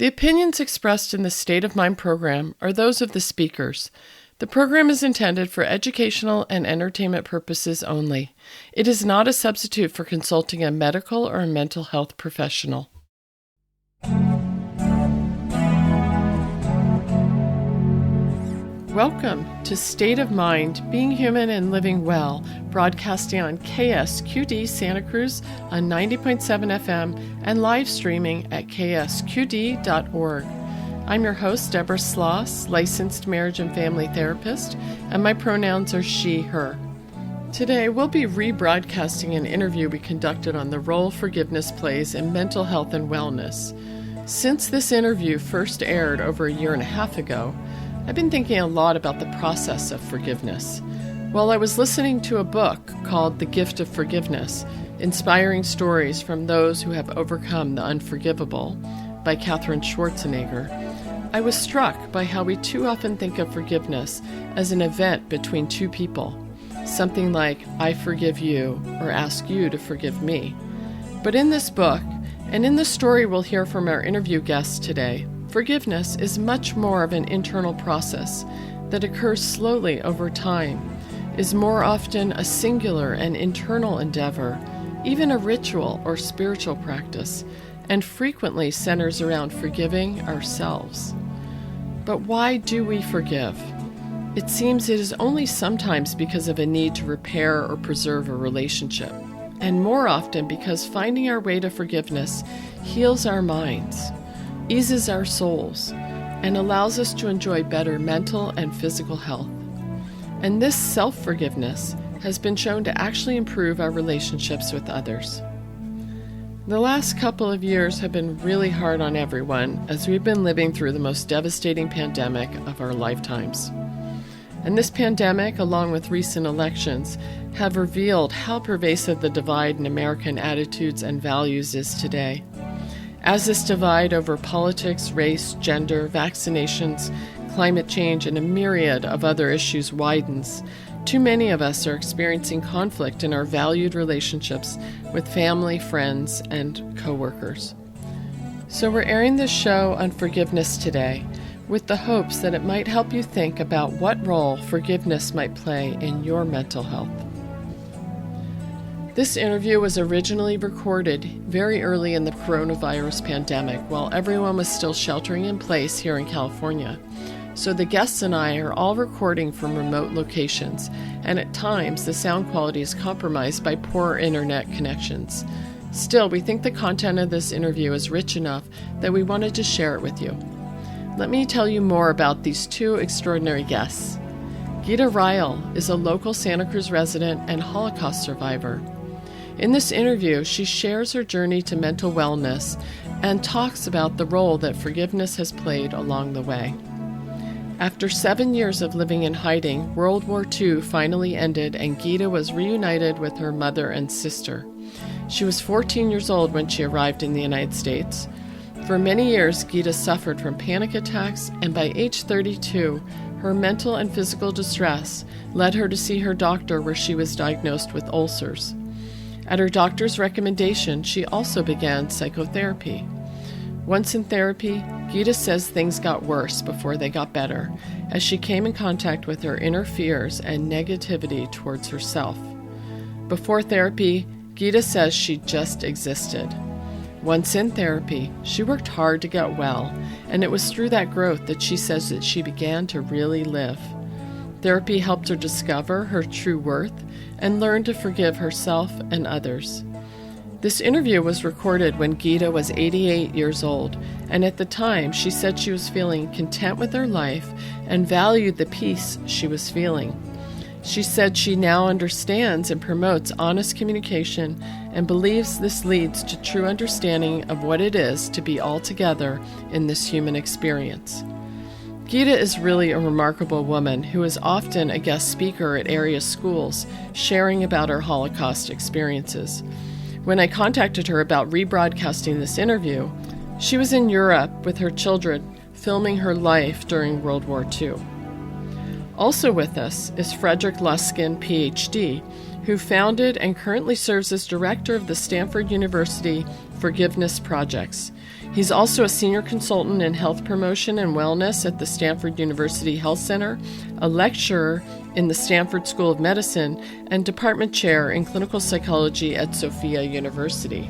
The opinions expressed in the State of Mind program are those of the speakers. The program is intended for educational and entertainment purposes only. It is not a substitute for consulting a medical or mental health professional. Welcome to State of Mind, Being Human and Living Well, broadcasting on KSQD Santa Cruz on 90.7 FM and live streaming at ksqd.org. I'm your host, Deborah Sloss, licensed marriage and family therapist, and my pronouns are she, her. Today, we'll be rebroadcasting an interview we conducted on the role forgiveness plays in mental health and wellness. Since this interview first aired over a year and a half ago, I've been thinking a lot about the process of forgiveness. While I was listening to a book called The Gift of Forgiveness, Inspiring Stories from Those Who Have Overcome the Unforgivable by Katherine Schwarzenegger, I was struck by how we too often think of forgiveness as an event between two people, something like, I forgive you, or ask you to forgive me. But in this book, and in the story we'll hear from our interview guests today, forgiveness is much more of an internal process that occurs slowly over time, is more often a singular and internal endeavor, even a ritual or spiritual practice, and frequently centers around forgiving ourselves. But why do we forgive? It seems it is only sometimes because of a need to repair or preserve a relationship, and more often because finding our way to forgiveness heals our minds, eases our souls, and allows us to enjoy better mental and physical health. And this self-forgiveness has been shown to actually improve our relationships with others. The last couple of years have been really hard on everyone as we've been living through the most devastating pandemic of our lifetimes. And this pandemic, along with recent elections, have revealed how pervasive the divide in American attitudes and values is today. As this divide over politics, race, gender, vaccinations, climate change, and a myriad of other issues widens, too many of us are experiencing conflict in our valued relationships with family, friends, and coworkers. So we're airing this show on forgiveness today with the hopes that it might help you think about what role forgiveness might play in your mental health. This interview was originally recorded very early in the coronavirus pandemic while everyone was still sheltering in place here in California. So the guests and I are all recording from remote locations, and at times the sound quality is compromised by poor internet connections. Still, we think the content of this interview is rich enough that we wanted to share it with you. Let me tell you more about these two extraordinary guests. Gita Ryle is a local Santa Cruz resident and Holocaust survivor. In this interview, she shares her journey to mental wellness and talks about the role that forgiveness has played along the way. After 7 years of living in hiding, World War II finally ended and Gita was reunited with her mother and sister. She was 14 years old when she arrived in the United States. For many years, Gita suffered from panic attacks, and by age 32, her mental and physical distress led her to see her doctor where she was diagnosed with ulcers. At her doctor's recommendation, she also began psychotherapy. Once in therapy, Gita says things got worse before they got better, as she came in contact with her inner fears and negativity towards herself. Before therapy, Gita says she just existed. Once in therapy, she worked hard to get well, and it was through that growth that she says that she began to really live. Therapy helped her discover her true worth and learn to forgive herself and others. This interview was recorded when Gita was 88 years old, and at the time she said she was feeling content with her life and valued the peace she was feeling. She said she now understands and promotes honest communication and believes this leads to true understanding of what it is to be all together in this human experience. Gita is really a remarkable woman who is often a guest speaker at area schools, sharing about her Holocaust experiences. When I contacted her about rebroadcasting this interview, she was in Europe with her children, filming her life during World War II. Also with us is Frederick Luskin, PhD, who founded and currently serves as director of the Stanford University Forgiveness Projects. He's also a senior consultant in health promotion and wellness at the Stanford University Health Center, a lecturer in the Stanford School of Medicine, and department chair in clinical psychology at Sophia University.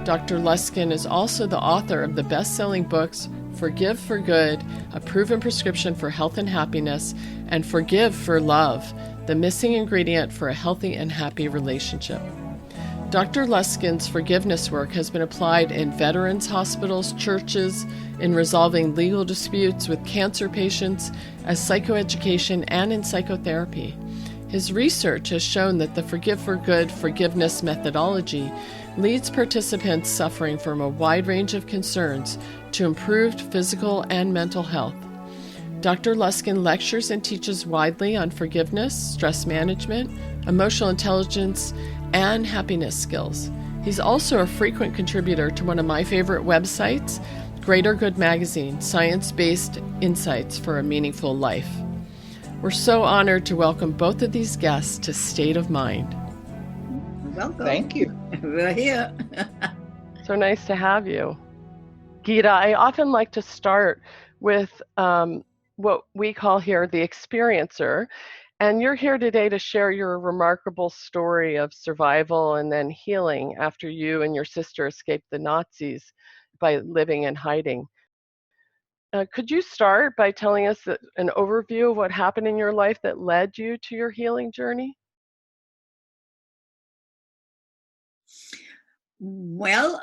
Dr. Luskin is also the author of the best-selling books Forgive for Good, A Proven Prescription for Health and Happiness, and Forgive for Love, the missing ingredient for a healthy and happy relationship. Dr. Luskin's forgiveness work has been applied in veterans' hospitals, churches, in resolving legal disputes with cancer patients, as psychoeducation, and in psychotherapy. His research has shown that the Forgive for Good forgiveness methodology leads participants suffering from a wide range of concerns to improved physical and mental health. Dr. Luskin lectures and teaches widely on forgiveness, stress management, emotional intelligence, and happiness skills. He's also a frequent contributor to one of my favorite websites, Greater Good Magazine, science-based insights for a meaningful life. We're so honored to welcome both of these guests to State of Mind. Welcome. Thank you. We're here. So nice to have you. Gita, I often like to start with what we call here the experiencer. And you're here today to share your remarkable story of survival and then healing after you and your sister escaped the Nazis by living and hiding. Could you start by telling us an overview of what happened in your life that led you to your healing journey? Well,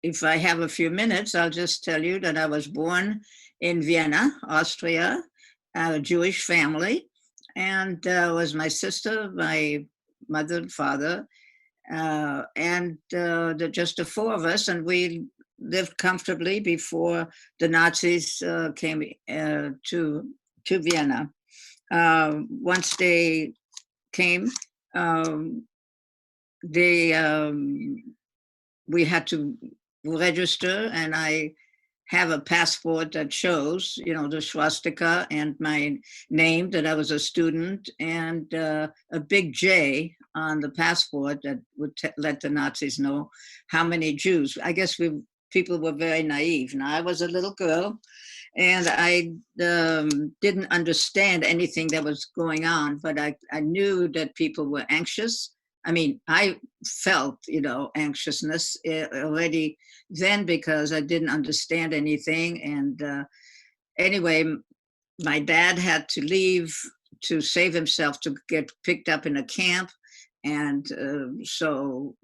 if I have a few minutes, I'll just tell you that I was born in Vienna, Austria, a Jewish family, and was my sister, my mother and father, and just the four of us, and we lived comfortably before the Nazis came to Vienna. Once they came, we had to register, and I have a passport that shows, the swastika and my name, that I was a student, and a big J on the passport that would let the Nazis know how many Jews. I guess people were very naive. Now, I was a little girl, and I didn't understand anything that was going on, but I knew that people were anxious. I mean, I felt, anxiousness already then because I didn't understand anything. And anyway, my dad had to leave to save himself to get picked up in a camp. And so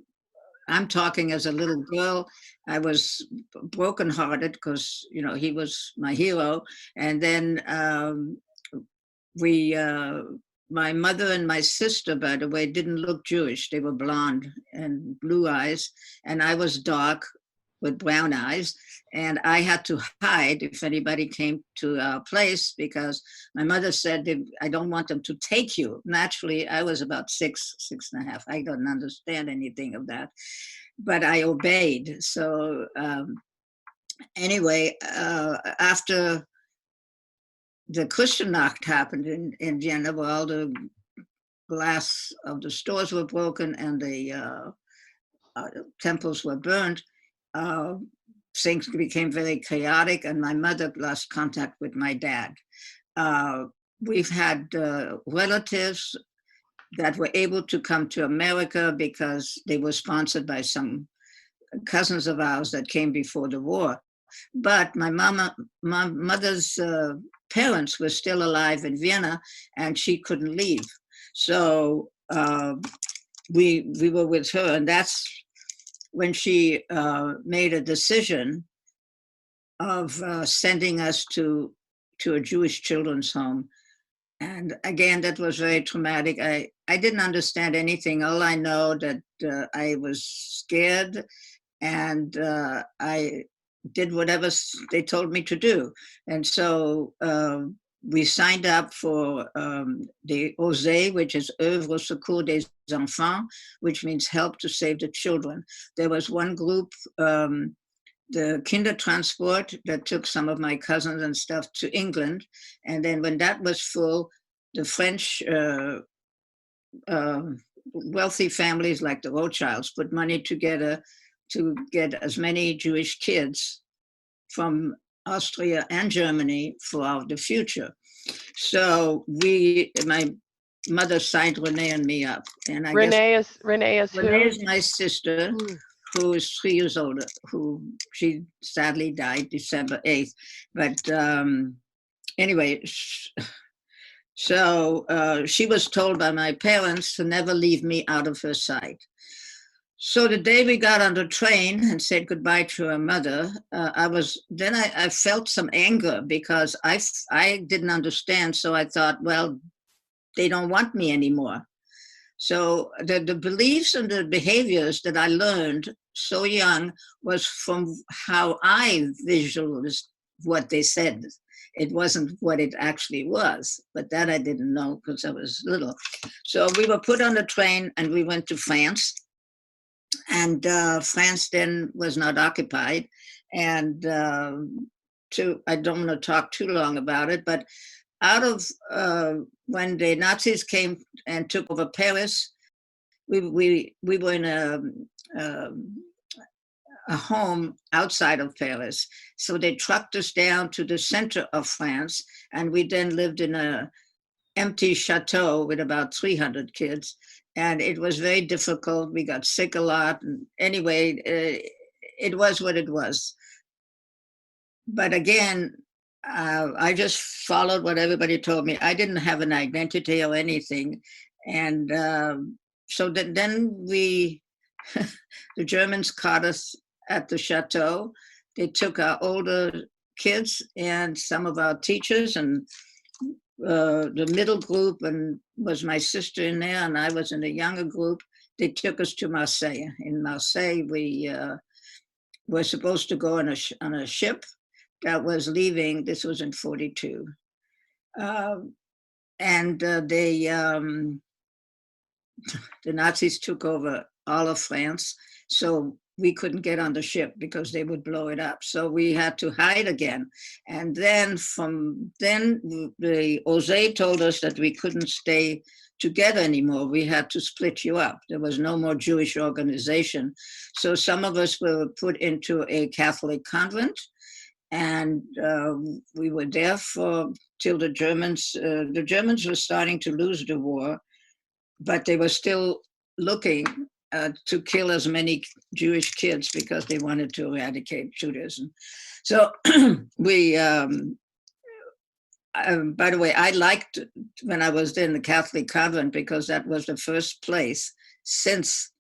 I'm talking as a little girl. I was brokenhearted because, he was my hero. And then my mother and my sister, by the way, didn't look Jewish. They were blonde and blue eyes, and I was dark with brown eyes. And I had to hide if anybody came to our place because my mother said, I don't want them to take you. Naturally, I was about 6 and a half. I didn't understand anything of that, but I obeyed. So anyway, after the Kristallnacht happened in Vienna, where all the glass of the stores were broken and the temples were burned. Things became very chaotic, and my mother lost contact with my dad. We've had relatives that were able to come to America because they were sponsored by some cousins of ours that came before the war. But my mother's parents were still alive in Vienna, and she couldn't leave. So we were with her, and that's when she made a decision of sending us to a Jewish children's home. And again, that was very traumatic. I didn't understand anything. All I know that I was scared, and I did whatever they told me to do. And so we signed up for the OSE, which is Œuvre au Secours des Enfants, which means help to save the children. There was one group the Kindertransport that took some of my cousins and stuff to England. And then when that was full, the French wealthy families like the Rothschilds put money together to get as many Jewish kids from Austria and Germany for the future. So my mother signed Renee and me up. And I guess Renee is Renee who? is my sister, who is 3 years older, who she sadly died December 8th. But anyway, so she was told by my parents to never leave me out of her sight. So the day we got on the train and said goodbye to her mother, I felt some anger because I didn't understand. So I thought, well, they don't want me anymore. So the beliefs and the behaviors that I learned so young was from how I visualized what they said. It wasn't what it actually was, but that I didn't know because I was little. So we were put on the train and we went to France. And France then was not occupied. And I don't want to talk too long about it, but out of when the Nazis came and took over Paris, we were in a home outside of Paris. So they trucked us down to the center of France, and we then lived in a empty chateau with about 300 kids. And it was very difficult. We got sick a lot. And anyway, it was what it was. But again, I just followed what everybody told me. I didn't have an identity or anything. And so then we, the Germans caught us at the chateau. They took our older kids and some of our teachers, and the middle group and was my sister in there, and I was in a younger group. They took us to Marseille. In Marseille, we were supposed to go on a ship that was leaving. This was in 42. And the Nazis took over all of France. So we couldn't get on the ship because they would blow it up. So we had to hide again. And then the Osé told us that we couldn't stay together anymore. We had to split you up. There was no more Jewish organization. So some of us were put into a Catholic convent, and we were there till the Germans were starting to lose the war, but they were still looking to kill as many Jewish kids because they wanted to eradicate Judaism. So we, by the way, I liked when I was in the Catholic convent because that was the first place since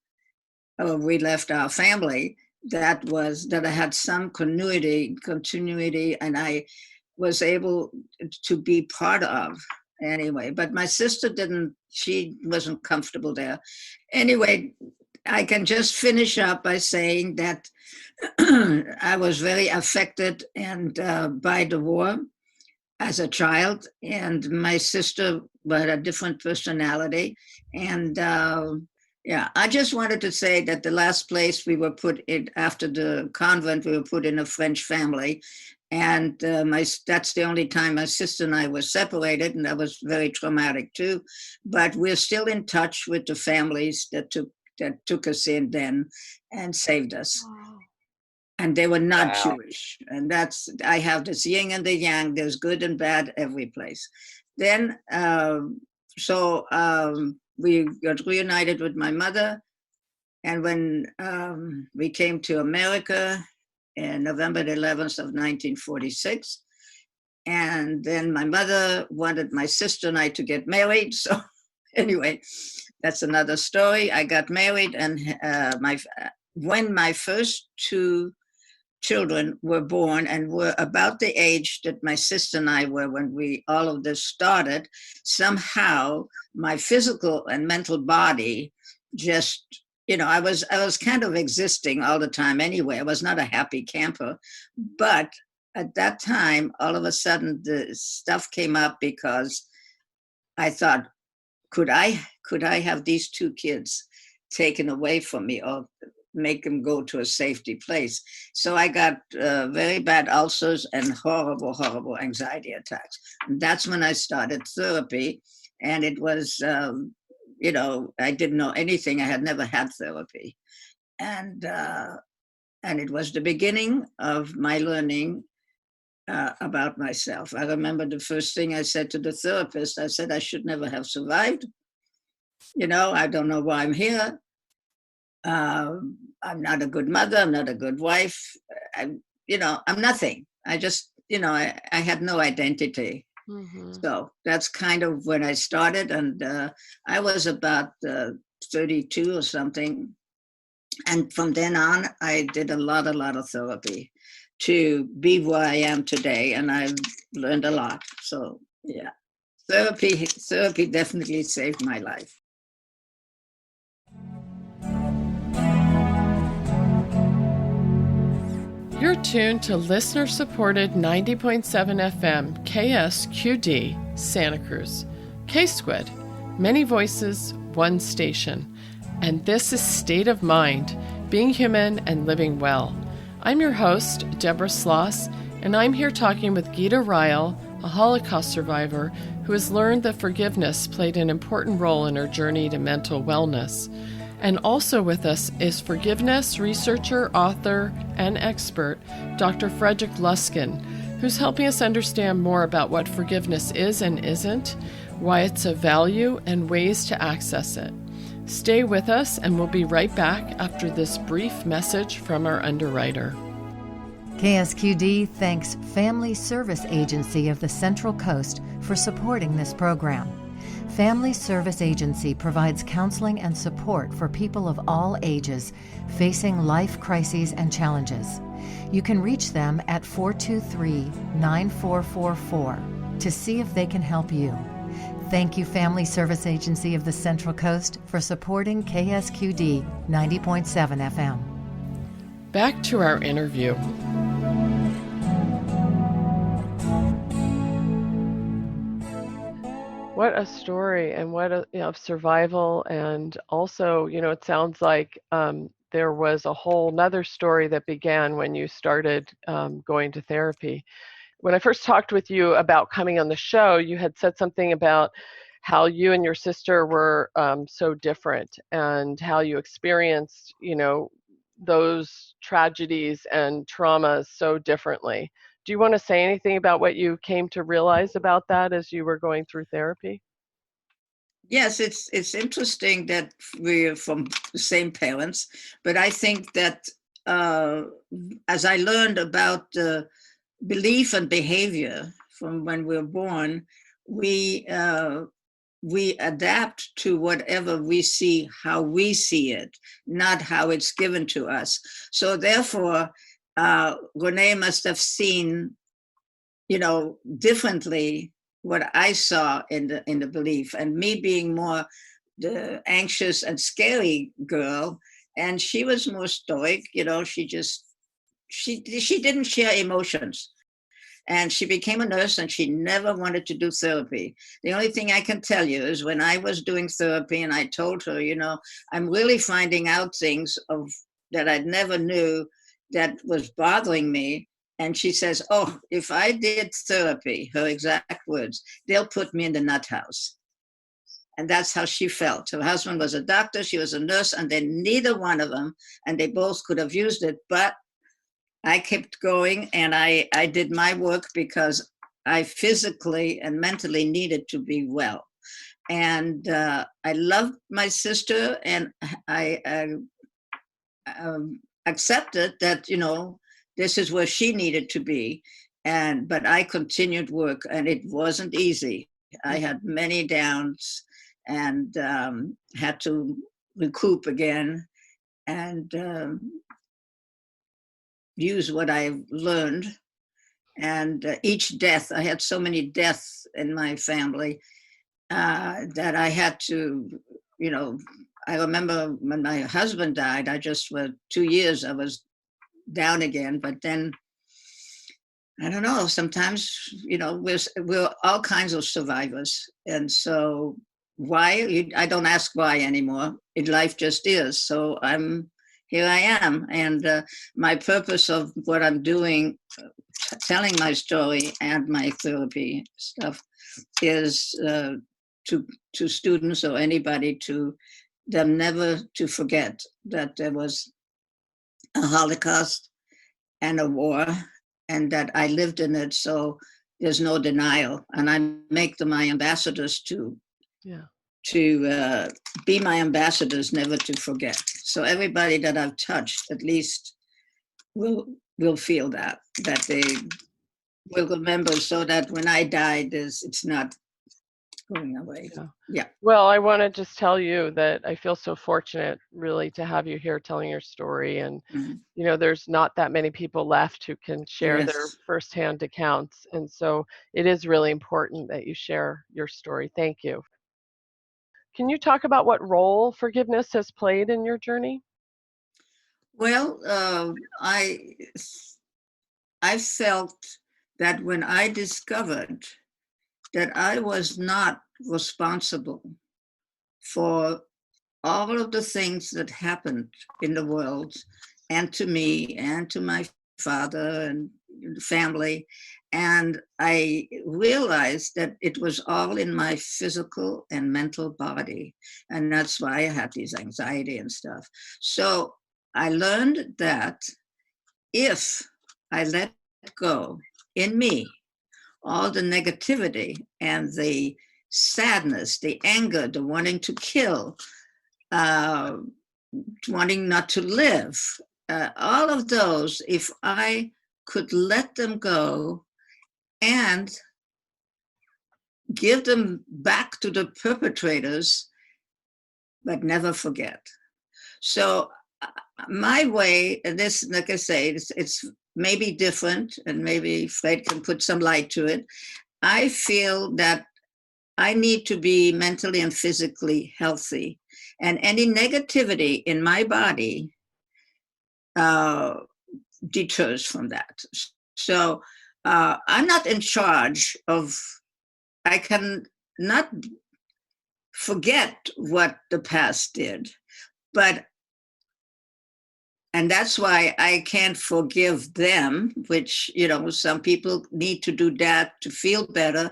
we left our family that I had some continuity, and I was able to be part of. Anyway, but my sister she wasn't comfortable there. Anyway, I can just finish up by saying that I was very affected by the war as a child, and my sister had a different personality. And yeah, I just wanted to say that the last place we were put in after the convent, we were put in a French family. And that's the only time my sister and I were separated, and that was very traumatic too. But we're still in touch with the families that took us in then and saved us. Wow. And they were not Jewish. And I have this yin and the yang. There's good and bad every place. Then, we got reunited with my mother. And when we came to America, in November 11th of 1946. And then my mother wanted my sister and I to get married. So anyway, that's another story. I got married, and when my first two children were born and were about the age that my sister and I were when all of this started, somehow my physical and mental body just, I was kind of existing all the time anyway. I was not a happy camper. But at that time, all of a sudden, the stuff came up because I thought, could I have these two kids taken away from me? Or make him go to a safety place. So I got very bad ulcers and horrible, horrible anxiety attacks. And that's when I started therapy. And it was, I didn't know anything. I had never had therapy. And it was the beginning of my learning about myself. I remember the first thing I said to the therapist, I said, I should never have survived. I don't know why I'm here. I'm not a good mother. I'm not a good wife. I'm nothing. I just, I had no identity. Mm-hmm. So that's kind of when I started. And I was about 32 or something. And from then on, I did a lot of therapy to be where I am today. And I've learned a lot. So yeah, therapy definitely saved my life. You're tuned to listener-supported 90.7 FM KSQD Santa Cruz. K-Squid, many voices, one station. And this is State of Mind, being human and living well. I'm your host, Deborah Sloss, and I'm here talking with Gita Ryle, a Holocaust survivor who has learned that forgiveness played an important role in her journey to mental wellness. And also with us is forgiveness researcher, author, and expert, Dr. Frederick Luskin, who's helping us understand more about what forgiveness is and isn't, why it's of value, and ways to access it. Stay with us, and we'll be right back after this brief message from our underwriter. KSQD thanks Family Service Agency of the Central Coast for supporting this program. Family Service Agency provides counseling and support for people of all ages facing life crises and challenges. You can reach them at 423-9444 to see if they can help you. Thank you, Family Service Agency of the Central Coast, for supporting KSQD 90.7 FM. Back to our interview. What a story, and what of survival, and also, it sounds like there was a whole nother story that began when you started going to therapy. When I first talked with you about coming on the show, you had said something about how you and your sister were so different, and how you experienced, those tragedies and traumas so differently. Do you want to say anything about what you came to realize about that as you were going through therapy? Yes, it's interesting that we're from the same parents, but I think that as I learned about belief and behavior from when we're born, we adapt to whatever we see, how we see it, not how it's given to us. So therefore, Renee must have seen, differently what I saw in the belief, and me being more the anxious and scary girl, and she was more stoic. She didn't share emotions. And she became a nurse, and she never wanted to do therapy. The only thing I can tell you is when I was doing therapy and I told her, I'm really finding out things that I never knew that was bothering me. And she says, oh, if I did therapy, her exact words, they'll put me in the nut house. And that's how she felt. Her husband was a doctor, she was a nurse, and then neither one of them, and they both could have used it, but I kept going, and I did my work because I physically and mentally needed to be well. And I loved my sister, and I accepted that, this is where she needed to be. But I continued work, and it wasn't easy. I had many downs and had to recoup again and use what I've learned. And each death, I had so many deaths in my family that I had to, I remember when my husband died, for 2 years, I was down again. But then, I don't know, sometimes, we're all kinds of survivors. And so why? I don't ask why anymore. Life just is. So I'm here I am. And my purpose of what I'm doing, telling my story and my therapy stuff, is to students or anybody, to them never to forget that there was a Holocaust and a war, and that I lived in it. So there's no denial, and I make them my ambassadors Yeah. to be my ambassadors, never to forget. So everybody that I've touched, at least, will feel that they will remember, so that when I die, it's not going away. Yeah. Yeah. Well, I want to just tell you that I feel so fortunate, really, to have you here telling your story. And, Mhm. there's not that many people left who can share their Yes. firsthand accounts. And so it is really important that you share your story. Thank you. Can you talk about what role forgiveness has played in your journey? Well, I felt that when I discovered that I was not responsible for all of the things that happened in the world, and to me and to my father and family. And I realized that it was all in my physical and mental body. And that's why I had these anxiety and stuff. So I learned that if I let go in me all the negativity and the sadness, the anger, the wanting to kill, uh, wanting not to live, all of those, if I could let them go and give them back to the perpetrators, but never forget. So my way, and this, like I say, it's maybe different, and maybe Fred can put some light to it. I feel that I need to be mentally and physically healthy, and any negativity in my body uh, deters from that. So I'm not in charge of, I can not forget what the past did, but, and that's why I can't forgive them, which, some people need to do that to feel better.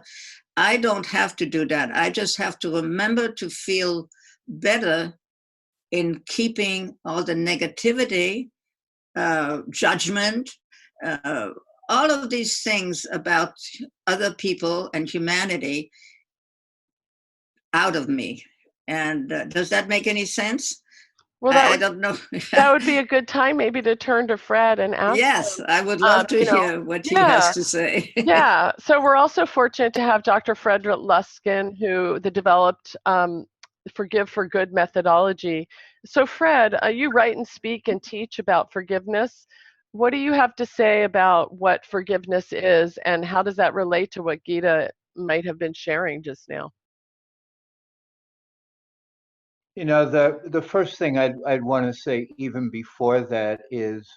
I don't have to do that. I just have to remember to feel better in keeping all the negativity, judgment, uh, all of these things about other people and humanity out of me. And does that make any sense? Well, I don't know. that would be a good time maybe to turn to Fred and ask Yes, him, I would love to you know, hear what he has yeah, to say. yeah. So we're also fortunate to have Dr. Fred Luskin, who developed Forgive for Good methodology. So Fred, you write and speak and teach about forgiveness. What do you have to say about what forgiveness is, and how does that relate to what Gita might have been sharing just now? The first thing I'd want to say even before that is,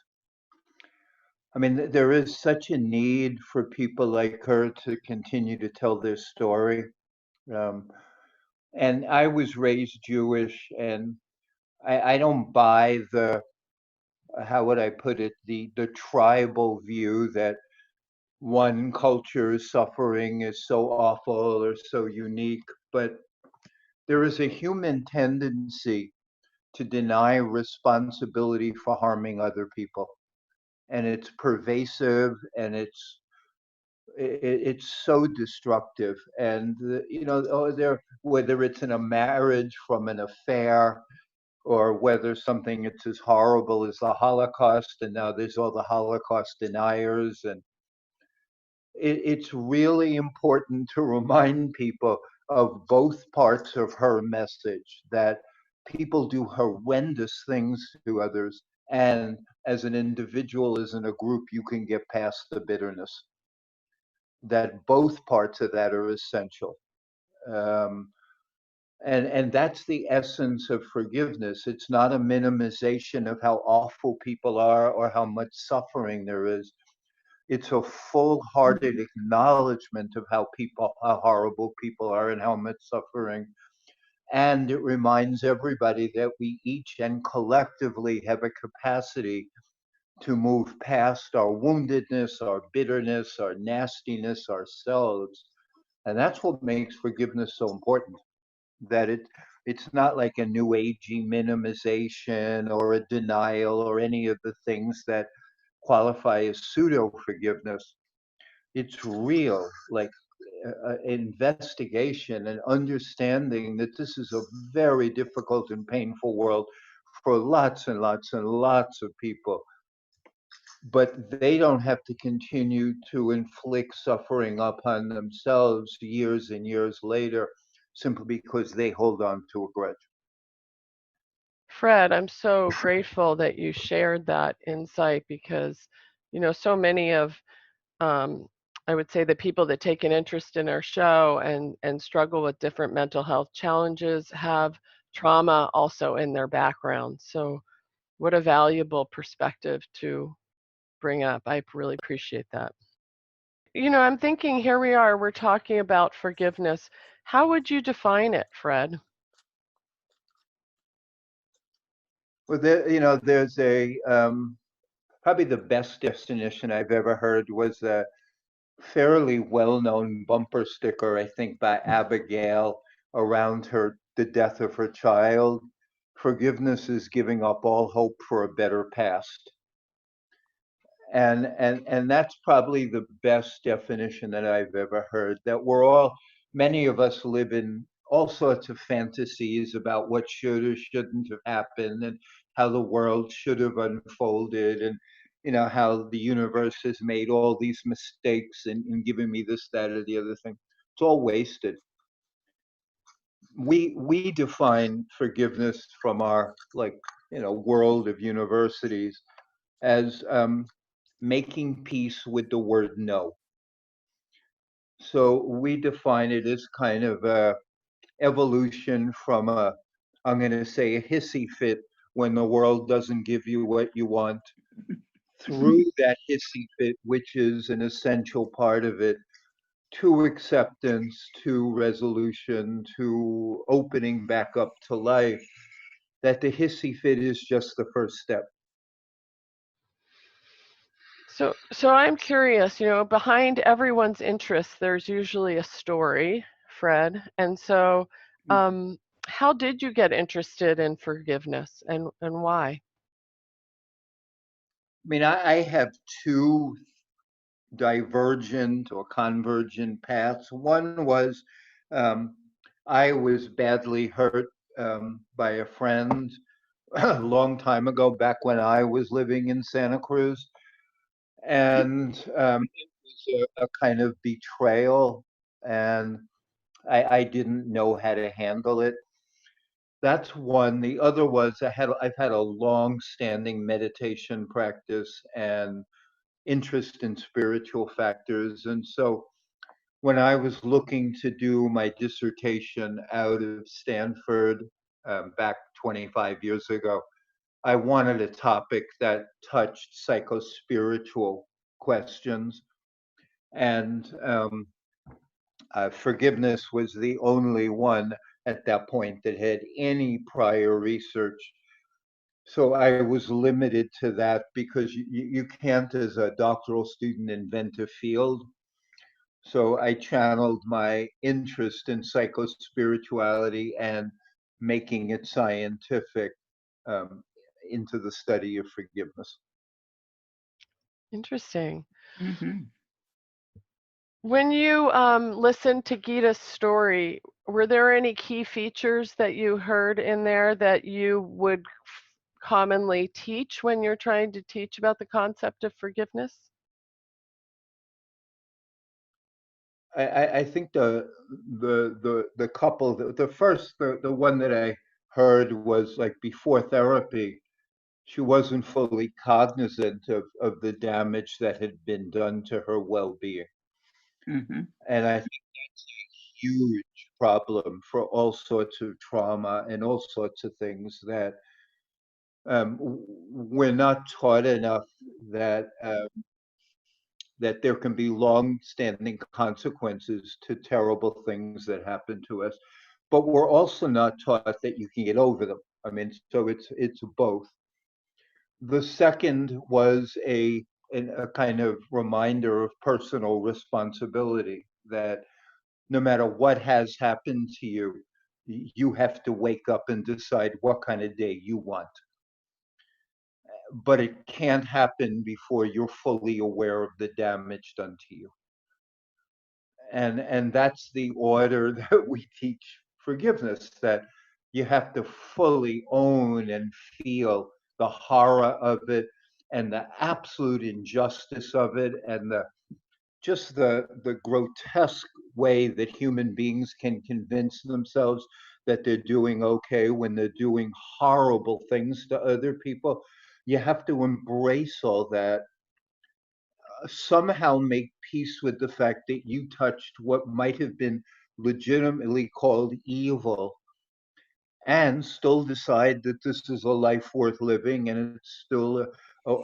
I mean, there is such a need for people like her to continue to tell their story. Um, and I was raised Jewish, and I don't buy the, how would I put it, the tribal view that one culture's suffering is so awful or so unique. But there is a human tendency to deny responsibility for harming other people, and it's pervasive, and it's so destructive. And there, whether it's in a marriage from an affair, or whether something it's as horrible as the Holocaust, and now there's all the Holocaust deniers, and it's really important to remind people of both parts of her message, that people do horrendous things to others, and as an individual, as in a group, you can get past the bitterness. That both parts of that are essential. Um, and that's the essence of forgiveness. It's not a minimization of how awful people are or how much suffering there is. It's a full-hearted acknowledgement of how horrible people are and how much suffering. And it reminds everybody that we each and collectively have a capacity to move past our woundedness, our bitterness, our nastiness ourselves. And that's what makes forgiveness so important, that it's not like a new agey minimization or a denial or any of the things that qualify as pseudo forgiveness. It's real, like investigation and understanding that this is a very difficult and painful world for lots and lots and lots of people, but they don't have to continue to inflict suffering upon themselves years and years later simply because they hold on to a grudge. Fred, I'm so grateful that you shared that insight because, so many of, I would say, the people that take an interest in our show and struggle with different mental health challenges have trauma also in their background. So, what a valuable perspective to bring up. I really appreciate that. I'm thinking here we are, we're talking about forgiveness. How would you define it, Fred? Well, there's a probably the best definition I've ever heard was a fairly well-known bumper sticker, I think, by Abigail around the death of her child. Forgiveness is giving up all hope for a better past. And that's probably the best definition that I've ever heard, that many of us live in all sorts of fantasies about what should or shouldn't have happened and how the world should have unfolded, and how the universe has made all these mistakes in giving me this, that, or the other thing. It's all wasted. We define forgiveness from our world of universities as making peace with the word no. So we define it as kind of a evolution from I'm going to say, a hissy fit when the world doesn't give you what you want, through that hissy fit, which is an essential part of it, to acceptance, to resolution, to opening back up to life, that the hissy fit is just the first step. So I'm curious, behind everyone's interest, there's usually a story, Fred. And so, how did you get interested in forgiveness, and why? I mean, I have two divergent or convergent paths. One was I was badly hurt by a friend a long time ago, back when I was living in Santa Cruz. And it was a kind of betrayal, and I didn't know how to handle it. That's one. The other was I've had a long-standing meditation practice and interest in spiritual factors. And so when I was looking to do my dissertation out of Stanford back 25 years ago, I wanted a topic that touched psychospiritual questions. And forgiveness was the only one at that point that had any prior research. So I was limited to that, because you can't, as a doctoral student, invent a field. So I channeled my interest in psychospirituality and making it scientific um, into the study of forgiveness. Interesting. Mm-hmm. When you listened to Gita's story, were there any key features that you heard in there that you would commonly teach when you're trying to teach about the concept of forgiveness? I think the couple, the first, the one that I heard was like before therapy, she wasn't fully cognizant of the damage that had been done to her well-being. Mm-hmm. And I think that's a huge problem for all sorts of trauma and all sorts of things, that we're not taught enough that that there can be long-standing consequences to terrible things that happen to us. but we're also not taught that you can get over them. I mean, so it's both. The second was a kind of reminder of personal responsibility, that no matter what has happened to you, you have to wake up and decide what kind of day you want. But it can't happen before you're fully aware of the damage done to you. And that's the order that we teach forgiveness, that you have to fully own and feel the horror of it and the absolute injustice of it, and the grotesque way that human beings can convince themselves that they're doing okay when they're doing horrible things to other people. You have to embrace all that, somehow make peace with the fact that you touched what might have been legitimately called evil, and still decide that this is a life worth living, and it's still a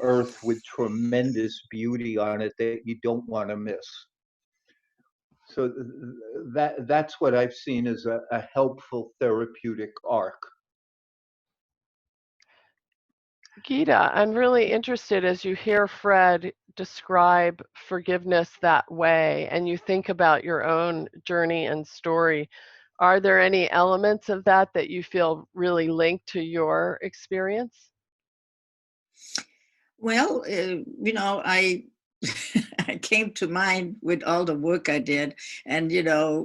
earth with tremendous beauty on it that you don't want to miss. So that's what I've seen as a helpful therapeutic arc. Gita, I'm really interested as you hear Fred describe forgiveness that way and you think about your own journey and story. Are there any elements of that that you feel really linked to your experience? Well, I I came to mind with all the work I did. And,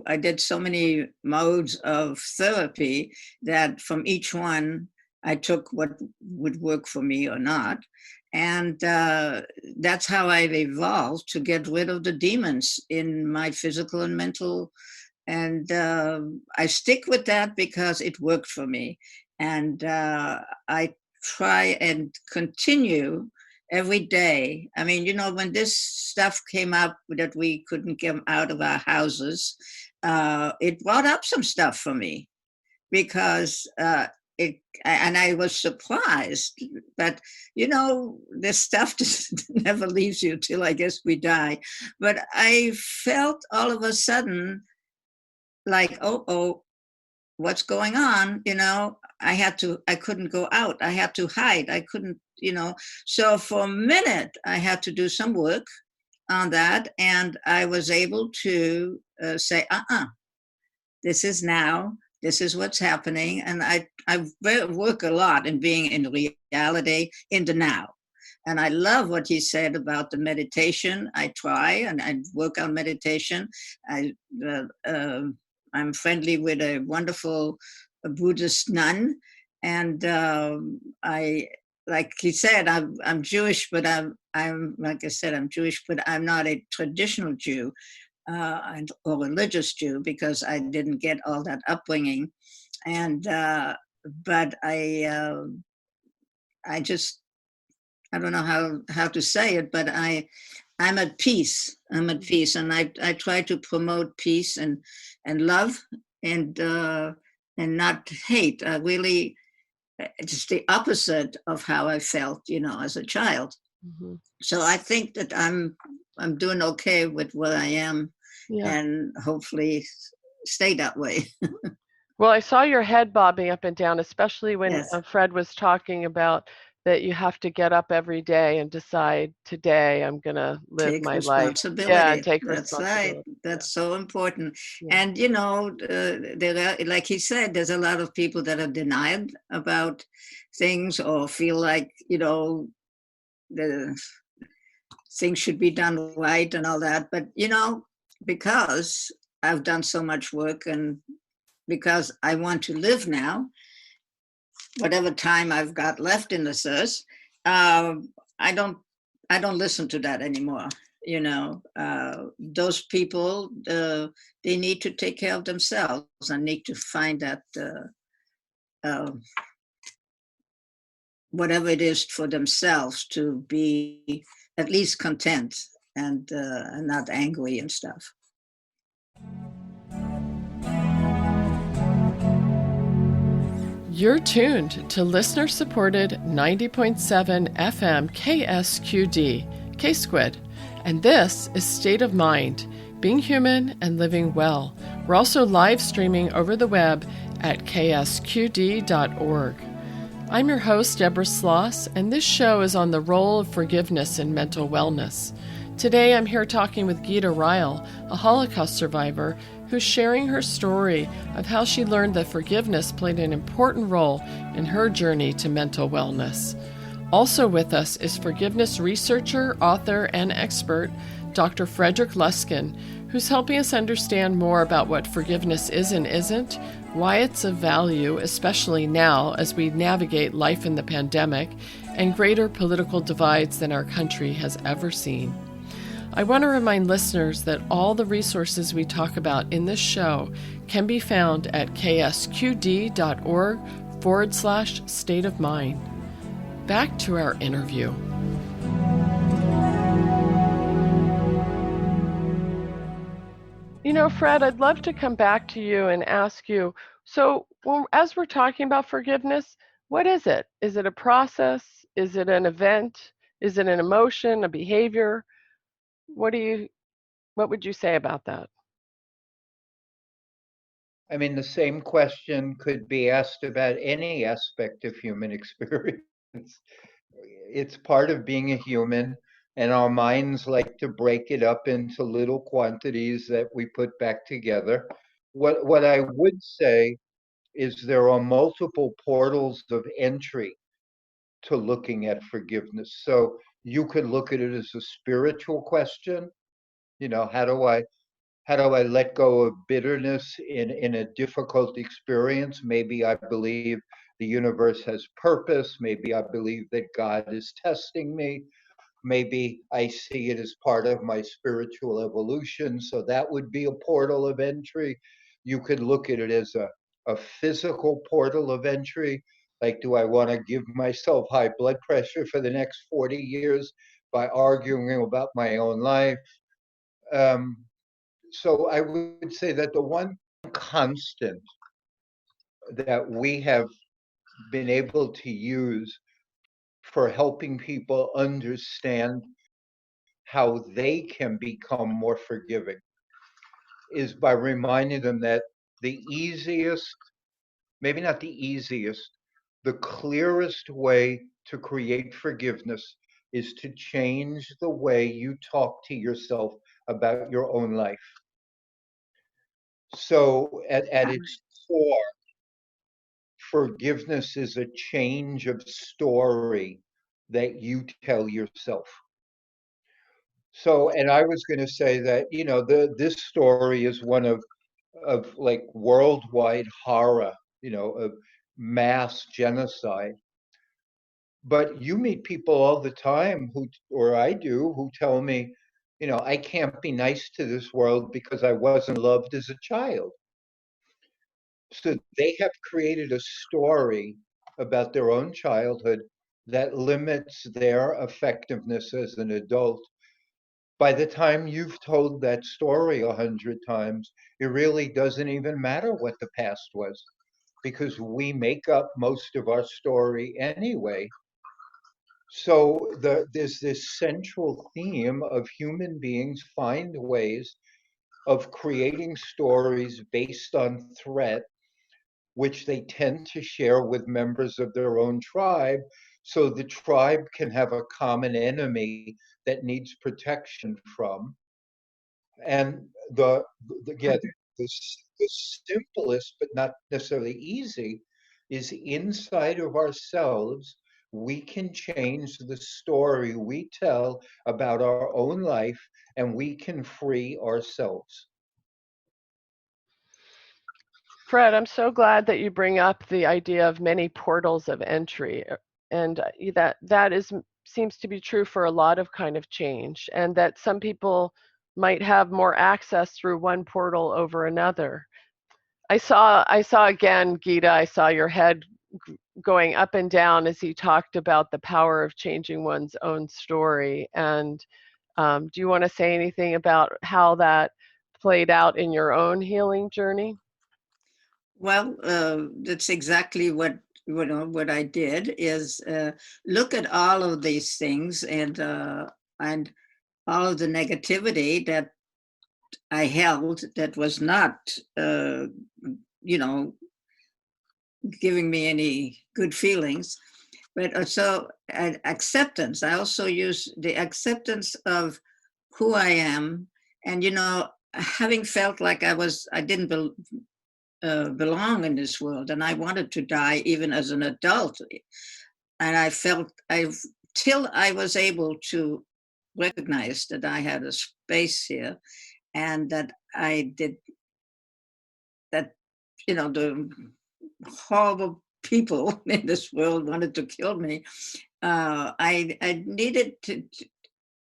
I did so many modes of therapy that from each one, I took what would work for me or not. And that's how I've evolved to get rid of the demons in my physical and mental. And I stick with that because it worked for me. And I try and continue every day. I mean, when this stuff came up that we couldn't get out of our houses, it brought up some stuff for me because and I was surprised. But, this stuff just never leaves you till I guess we die. But I felt all of a sudden like, oh, what's going on? I couldn't go out. I had to hide. I couldn't, so for a minute I had to do some work on that. And I was able to say, this is what's happening. And I work a lot in being in reality, in the now. And I love what he said about the meditation. I try and I work on meditation. I'm friendly with a wonderful Buddhist nun, and like he said, I'm Jewish, but I'm like I said, I'm Jewish, but I'm not a traditional Jew or religious Jew because I didn't get all that upbringing, and but I don't know how to say it, but I'm at peace. I'm at peace, and I try to promote peace and love and not hate. Really, it's the opposite of how I felt, as a child. Mm-hmm. So I think that I'm doing okay with where I am, and hopefully stay that way. Well, I saw your head bobbing up and down, especially when Fred was talking about that you have to get up every day and decide, today I'm going to live my life. Yeah, take That's responsibility. Right. That's so important. Yeah. And, there are, like he said, there's a lot of people that are denied about things or feel like, the things should be done right and all that. But, because I've done so much work and because I want to live now, whatever time I've got left in this earth, I don't listen to that anymore. Those people, they need to take care of themselves and need to find that whatever it is for themselves to be at least content and not angry and stuff. You're tuned to listener-supported 90.7 FM KSQD, K-Squid, and this is State of Mind, Being Human and Living Well, We're also live streaming over the web at ksqd.org. I'm your host, Deborah Sloss, and this show is on the role of forgiveness in mental wellness. Today I'm here talking with Gita Ryle, a Holocaust survivor, who's sharing her story of how she learned that forgiveness played an important role in her journey to mental wellness. Also with us is forgiveness researcher, author, and expert, Dr. Frederick Luskin, who's helping us understand more about what forgiveness is and isn't, why it's of value, especially now as we navigate life in the pandemic and greater political divides than our country has ever seen. I want to remind listeners that all the resources we talk about in this show can be found at ksqd.org/state of mind. Back to our interview. You know, Fred, I'd love to come back to you and ask you, so as we're talking about forgiveness, what is it? Is it a process? Is it an event? Is it an emotion, a behavior? What would you say about that? I mean, the same question could be asked about any aspect of human experience. It's part of being a human, and our minds like to break it up into little quantities that we put back together. What I would say is there are multiple portals of entry to looking at forgiveness. So you could look at it as a spiritual question. You know, how do I let go of bitterness in a difficult experience? Maybe I believe the universe has purpose. Maybe I believe that God is testing me. Maybe I see it as part of my spiritual evolution. So that would be a portal of entry. You could look at it as a physical portal of entry. Like, do I want to give myself high blood pressure for the next 40 years by arguing about my own life? So I would say that the one constant that we have been able to use for helping people understand how they can become more forgiving is by reminding them that the easiest, maybe not the easiest, the clearest way to create forgiveness is to change the way you talk to yourself about your own life. So at its core, forgiveness is a change of story that you tell yourself. So, and I was going to say that, you know, this story is one of like worldwide horror, you know, of mass genocide. But you meet people all the time who, or I do, who tell me, you know, I can't be nice to this world because I wasn't loved as a child. So they have created a story about their own childhood that limits their effectiveness as an adult. By the time you've told that story 100 times, it really doesn't even matter what the past was, because we make up most of our story anyway. So there's this central theme of human beings find ways of creating stories based on threat, which they tend to share with members of their own tribe, so the tribe can have a common enemy that needs protection from. And again, the simplest, but not necessarily easy, is inside of ourselves, we can change the story we tell about our own life, and we can free ourselves. Fred, I'm so glad that you bring up the idea of many portals of entry, and that seems to be true for a lot of kind of change, and that some people might have more access through one portal over another. I saw again, Gita, I saw your head going up and down as he talked about the power of changing one's own story. And do you want to say anything about how that played out in your own healing journey? Well, that's exactly what I did is look at all of these things and all of the negativity that I held that was not, you know, giving me any good feelings. But also acceptance. I also use the acceptance of who I am, and having felt like I didn't belong in this world, and I wanted to die even as an adult, and I felt till I was able to recognize that I had a space here, and that I did that. The horrible people in this world wanted to kill me. I needed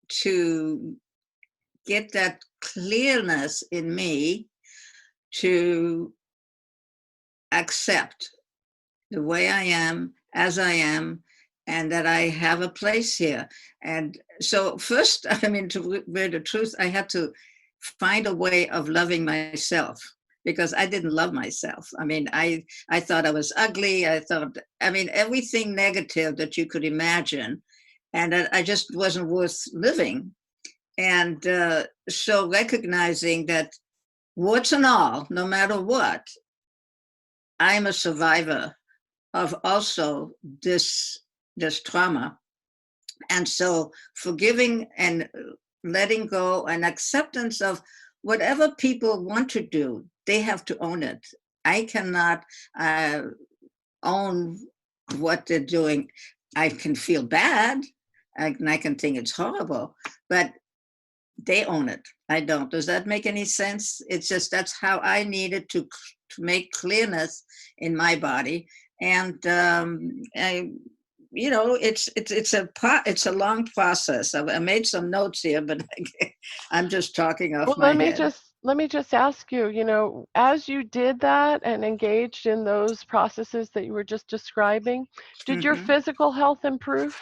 to get that clearness in me to accept the way I am, as I am, and that I have a place here. And so, first, to read the truth, I had to find a way of loving myself, because I didn't love myself. I thought I was ugly. I thought, everything negative that you could imagine, and I just wasn't worth living. And so recognizing that, warts and all, no matter what, I'm a survivor of also this trauma. And so forgiving and letting go and acceptance of whatever people want to do, they have to own it. I cannot own what they're doing. I can feel bad, and I can think it's horrible, but they own it. I don't. Does that make any sense? It's just, that's how I needed to make clearness in my body. And it's a long process. I made some notes here, but I'm just talking off my head. Let me just ask you, as you did that and engaged in those processes that you were just describing, did your physical health improve?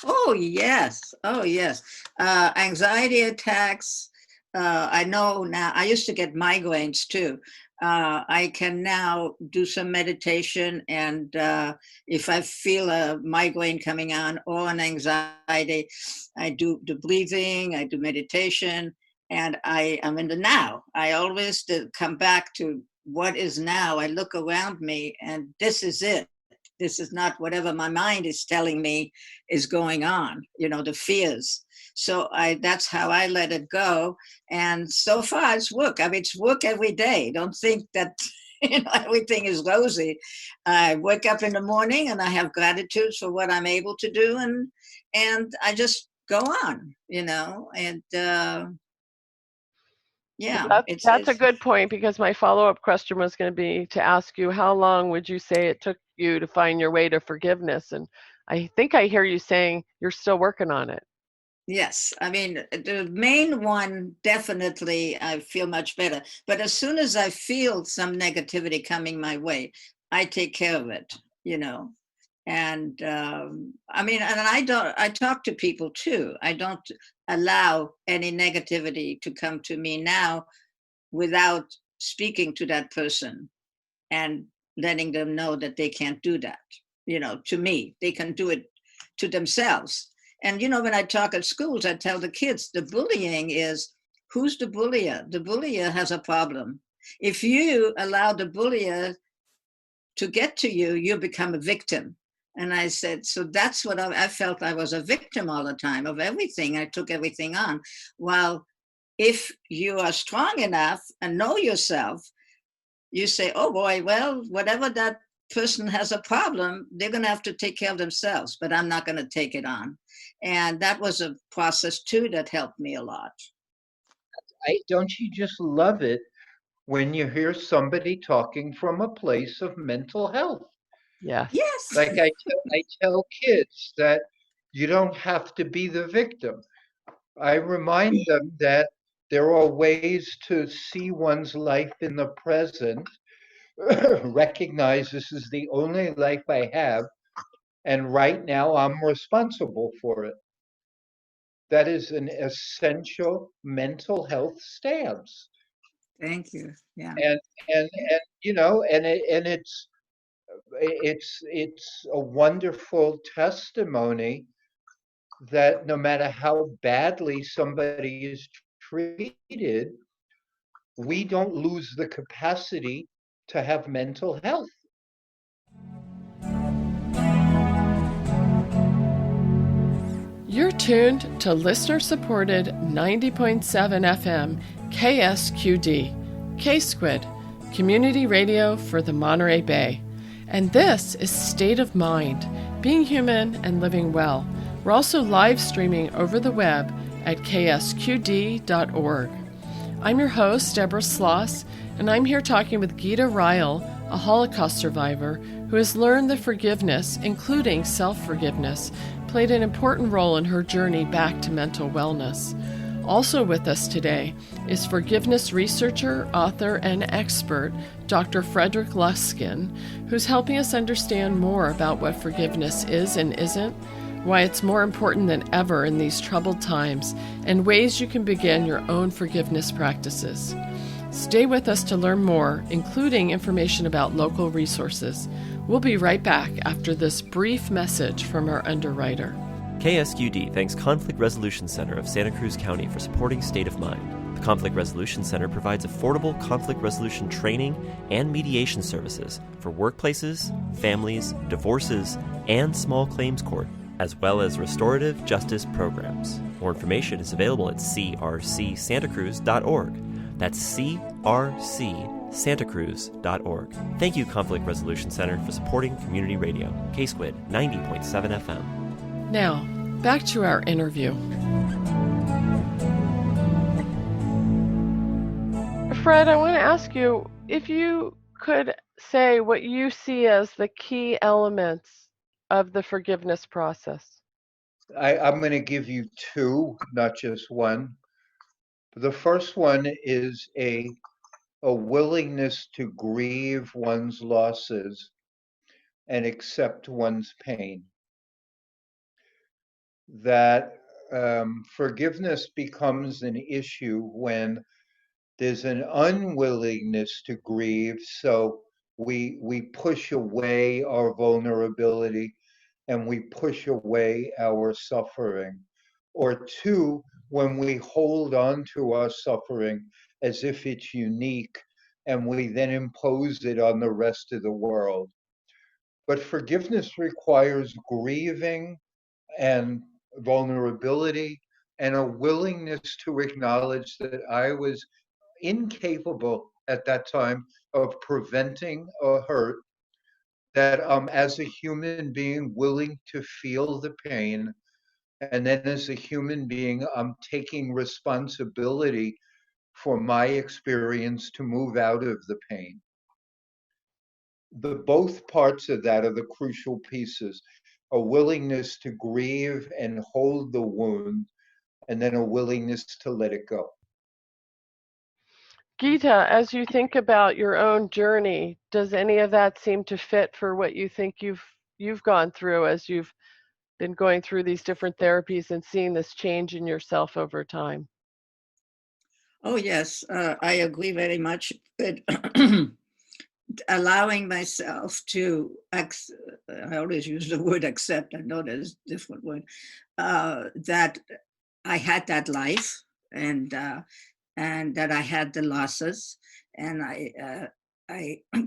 Oh, yes. Oh, yes. Anxiety attacks. I know now, I used to get migraines too. I can now do some meditation, and if I feel a migraine coming on or an anxiety, I do the breathing, I do meditation, and I am in the now. I always come back to what is now. I look around me, and this is it. This is not whatever my mind is telling me is going on, the fears. So that's how I let it go. And so far it's work. It's work every day. Don't think that everything is rosy. I wake up in the morning and I have gratitude for what I'm able to do, and I just go on, and yeah. That's a good point, because my follow-up question was going to be to ask you, how long would you say it took you to find your way to forgiveness? And I think I hear you saying you're still working on it. Yes, the main one, definitely I feel much better. But as soon as I feel some negativity coming my way, I take care of it, And and I talk to people too. I don't allow any negativity to come to me now without speaking to that person and letting them know that they can't do that, to me. They can do it to themselves. And, when I talk at schools, I tell the kids, the bullying is, who's the bullier? The bullier has a problem. If you allow the bullier to get to you, you become a victim. And I said, so that's what I felt. I was a victim all the time of everything. I took everything on. While if you are strong enough and know yourself, you say, oh boy, well, whatever that person has a problem, they're going to have to take care of themselves, but I'm not going to take it on. And that was a process too that helped me a lot. Don't you just love it when you hear somebody talking from a place of mental health? Yeah. Yes. Like I tell kids that you don't have to be the victim. I remind them that there are ways to see one's life in the present, recognize this is the only life I have, and right now I'm responsible for it. That is an essential mental health stance. Thank you. Yeah. And it's a wonderful testimony that no matter how badly somebody is treated, we don't lose the capacity to have mental health. You're tuned to listener-supported 90.7 FM KSQD, K-Squid, community radio for the Monterey Bay. And this is State of Mind, being human and living well. We're also live streaming over the web at ksqd.org. I'm your host, Deborah Sloss, and I'm here talking with Gita Ryle, a Holocaust survivor who has learned that forgiveness, including self-forgiveness, played an important role in her journey back to mental wellness. Also with us today is forgiveness researcher, author, and expert, Dr. Frederick Luskin, who's helping us understand more about what forgiveness is and isn't, why it's more important than ever in these troubled times, and ways you can begin your own forgiveness practices. Stay with us to learn more, including information about local resources. We'll be right back after this brief message from our underwriter. KSQD thanks Conflict Resolution Center of Santa Cruz County for supporting State of Mind. The Conflict Resolution Center provides affordable conflict resolution training and mediation services for workplaces, families, divorces, and small claims court, as well as restorative justice programs. More information is available at crcsantacruz.org. That's crcsantacruz.org. Thank you, Conflict Resolution Center, for supporting community radio. K-Squid 90.7 FM. Now, back to our interview. Fred, I want to ask you if you could say what you see as the key elements of the forgiveness process. I'm going to give you two, not just one. The first one is a willingness to grieve one's losses and accept one's pain. That forgiveness becomes an issue when there's an unwillingness to grieve, so we push away our vulnerability and we push away our suffering. Or two, when we hold on to our suffering as if it's unique and we then impose it on the rest of the world. But forgiveness requires grieving and vulnerability and a willingness to acknowledge that I was incapable at that time of preventing a hurt, that I'm as a human being willing to feel the pain, and then as a human being I'm taking responsibility for my experience to move out of the pain. Both parts of that are the crucial pieces: a willingness to grieve and hold the wound, and then a willingness to let it go. Gita, as you think about your own journey, does any of that seem to fit for what you think you've gone through as you've been going through these different therapies and seeing this change in yourself over time? Oh, yes, I agree very much with allowing myself to, I always use the word accept, I know there's a different word, that I had that life and that I had the losses, and I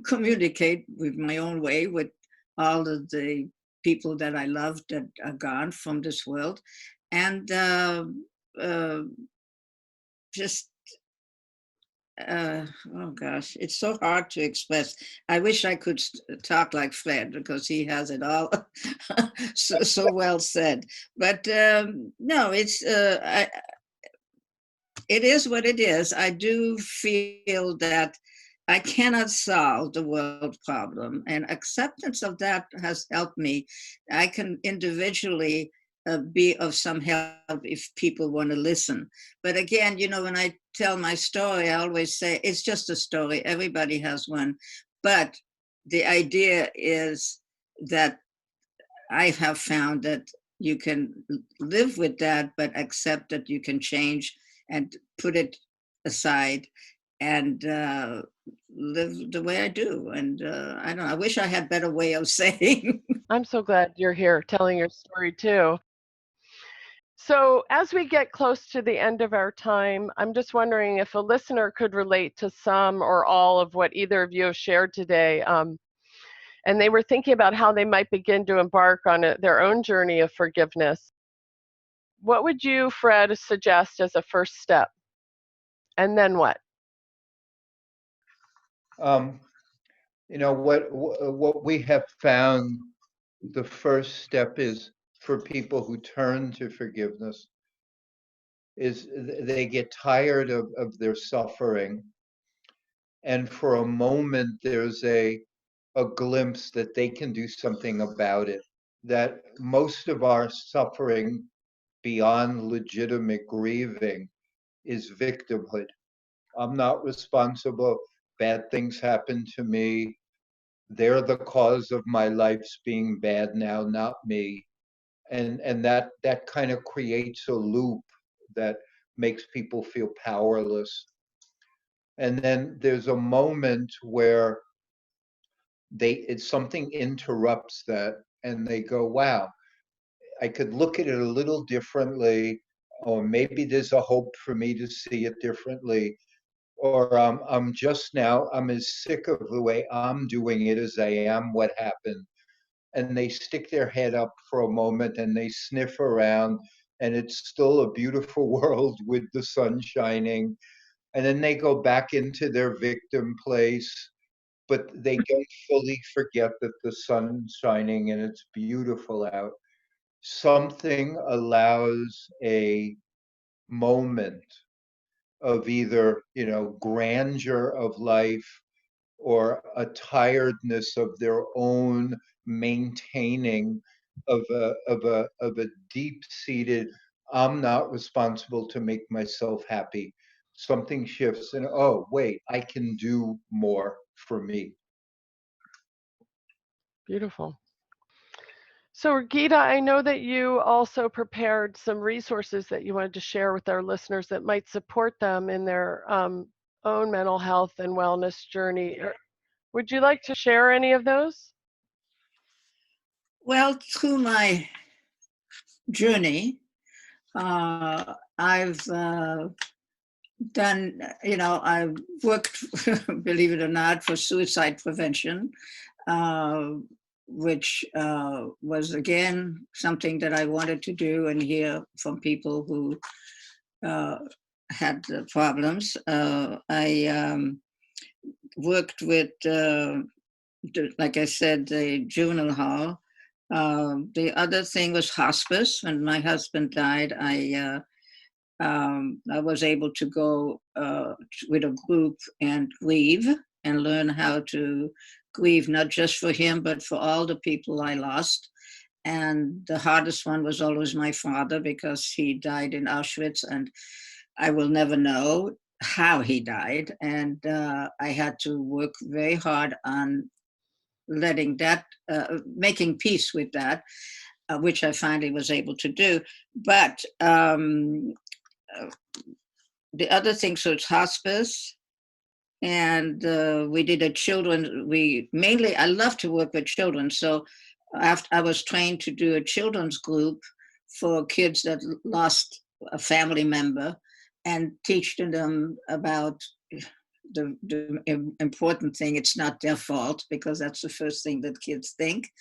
communicate with my own way with all of the people that I love that are gone from this world, and just oh gosh, it's so hard to express. I wish I could talk like Fred, because he has it all so well said. But no, it's it is what it is. I do feel that I cannot solve the world problem, and acceptance of that has helped me. I can individually be of some help if people want to listen. But again, when I tell my story, I always say it's just a story. Everybody has one. But the idea is that I have found that you can live with that, but accept that you can change and put it aside and live the way I do. And I don't know, I wish I had a better way of saying. I'm so glad you're here telling your story too. So, as we get close to the end of our time, I'm just wondering if a listener could relate to some or all of what either of you have shared today, and they were thinking about how they might begin to embark on their own journey of forgiveness. What would you, Fred, suggest as a first step? And then what? Um, what we have found, the first step is for people who turn to forgiveness is they get tired of their suffering, and for a moment there's a glimpse that they can do something about it, that most of our suffering beyond legitimate grieving is victimhood. I'm not responsible. Bad things happen to me. They're the cause of my life's being bad now, not me. And that kind of creates a loop that makes people feel powerless. And then there's a moment where something interrupts that, and they go, wow, I could look at it a little differently, or maybe there's a hope for me to see it differently, or I'm as sick of the way I'm doing it as I am what happened. And they stick their head up for a moment and they sniff around, and it's still a beautiful world with the sun shining. And then they go back into their victim place, but they don't fully forget that the sun's shining and it's beautiful out. Something allows a moment of either, grandeur of life or a tiredness of their own maintaining of a deep-seated, I'm not responsible to make myself happy. Something shifts and, oh, wait, I can do more for me. Beautiful. So, Gita, I know that you also prepared some resources that you wanted to share with our listeners that might support them in their own mental health and wellness journey. Would you like to share any of those? Well, through my journey, I've done, I've worked, believe it or not, for suicide prevention, which was, again, something that I wanted to do and hear from people who had problems. I worked with, like I said, the juvenile hall. The other thing was hospice. When my husband died, I was able to go with a group and grieve and learn how to grieve, not just for him, but for all the people I lost. And the hardest one was always my father, because he died in Auschwitz and I will never know how he died. And I had to work very hard on letting that, making peace with that, which I finally was able to do. But the other thing, so it's hospice, and we did a children. I love to work with children, so after I was trained to do a children's group for kids that lost a family member, and teach them about the important thing. It's not their fault, because that's the first thing that kids think,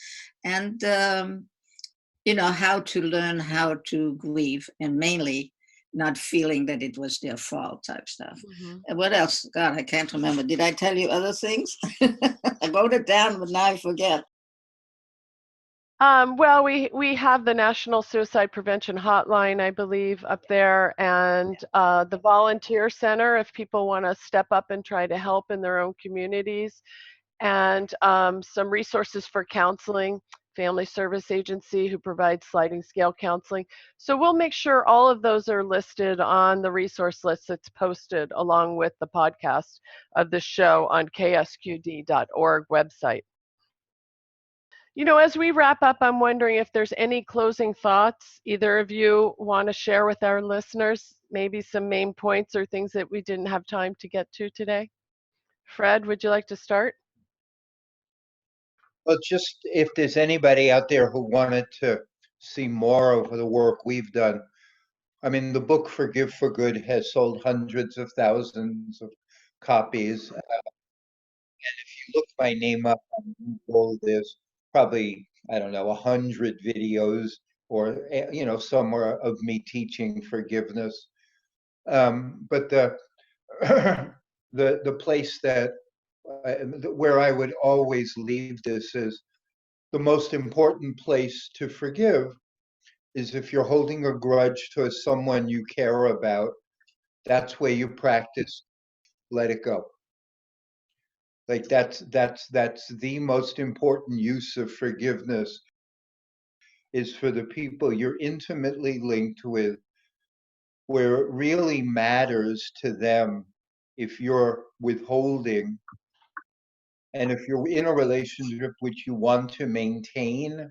and how to learn how to grieve, and mainly not feeling that it was their fault type stuff. Mm-hmm. And what else? God, I can't remember. Did I tell you other things? I wrote it down, but now I forget. Well, we have the National Suicide Prevention Hotline, I believe, up there, and the Volunteer Center, if people want to step up and try to help in their own communities, and some resources for counseling, Family Service Agency, who provides sliding scale counseling. So we'll make sure all of those are listed on the resource list that's posted along with the podcast of the show on ksqd.org website. As we wrap up, I'm wondering if there's any closing thoughts either of you want to share with our listeners, maybe some main points or things that we didn't have time to get to today. Fred, would you like to start? Well, just if there's anybody out there who wanted to see more of the work we've done, I mean, the book Forgive for Good has sold hundreds of thousands of copies. If you look my name up on Google, there's probably, I don't know, 100 videos or, somewhere of me teaching forgiveness. But the place that where I would always leave this is the most important place to forgive is if you're holding a grudge to someone you care about. That's where you practice let it go. Like that's the most important use of forgiveness, is for the people you're intimately linked with, where it really matters to them if you're withholding. And if you're in a relationship which you want to maintain,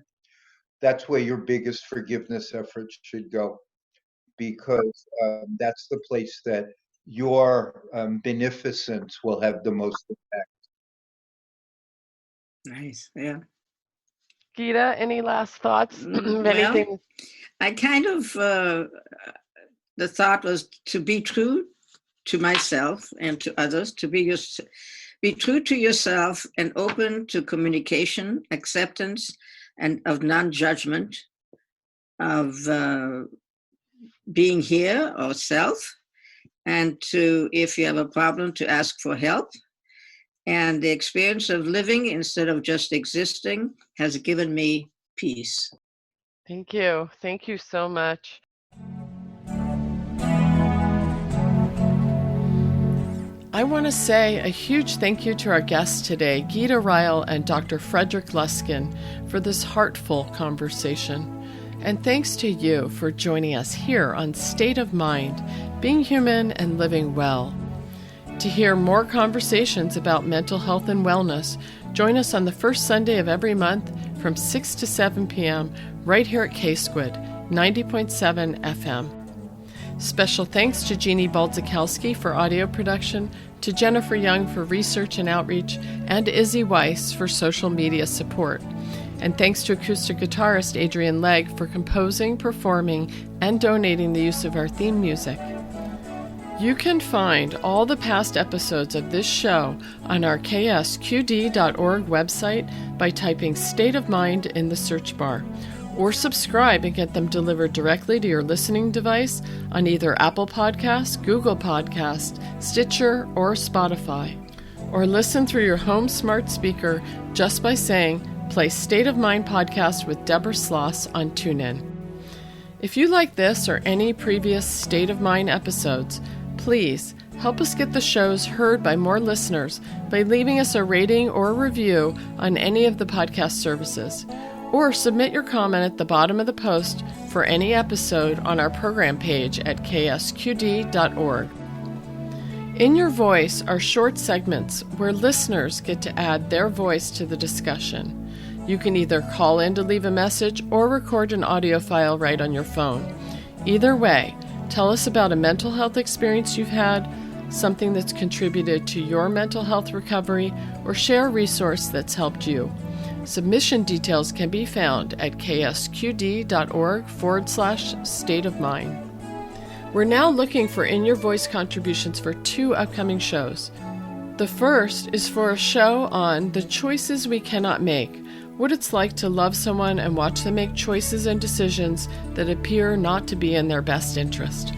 that's where your biggest forgiveness efforts should go, because that's the place that your beneficence will have the most impact. Nice. Yeah. Gita, any last thoughts? Well, Anything? I kind of, the thought was to be true to myself and to others, to be true to yourself and open to communication, acceptance, and of non-judgment, of being here or self, and to, if you have a problem, to ask for help. And the experience of living instead of just existing has given me peace. Thank you. Thank you so much. I want to say a huge thank you to our guests today, Gita Ryle and Dr. Frederick Luskin, for this heartful conversation. And thanks to you for joining us here on State of Mind, Being Human and Living Well. To hear more conversations about mental health and wellness, join us on the first Sunday of every month from 6 to 7 p.m. right here at KSQUD 90.7 FM. Special thanks to Jeannie Baldzikowski for audio production, to Jennifer Young for research and outreach, and to Izzy Weiss for social media support. And thanks to acoustic guitarist Adrian Legg for composing, performing, and donating the use of our theme music. You can find all the past episodes of this show on our ksqd.org website by typing State of Mind in the search bar, or subscribe and get them delivered directly to your listening device on either Apple Podcasts, Google Podcasts, Stitcher, or Spotify. Or listen through your home smart speaker just by saying, play State of Mind Podcast with Deborah Sloss on TuneIn. If you like this or any previous State of Mind episodes, please help us get the shows heard by more listeners by leaving us a rating or a review on any of the podcast services, or submit your comment at the bottom of the post for any episode on our program page at ksqd.org. In Your Voice are short segments where listeners get to add their voice to the discussion. You can either call in to leave a message or record an audio file right on your phone. Either way, tell us about a mental health experience you've had, something that's contributed to your mental health recovery, or share a resource that's helped you. Submission details can be found at ksqd.org/state of mind. We're now looking for In Your Voice contributions for 2 upcoming shows. The first is for a show on the choices we cannot make, what it's like to love someone and watch them make choices and decisions that appear not to be in their best interest.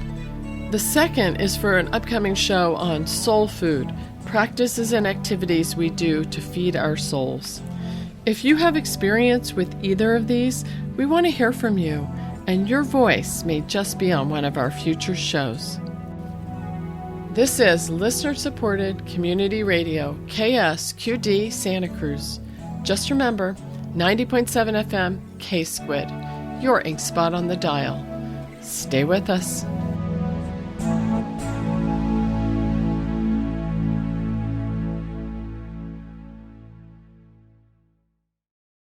The second is for an upcoming show on soul food, practices and activities we do to feed our souls. If you have experience with either of these, we want to hear from you, and your voice may just be on one of our future shows. This is listener-supported community radio, KSQD Santa Cruz. Just remember, 90.7 FM, KSQUD, your ink spot on the dial. Stay with us.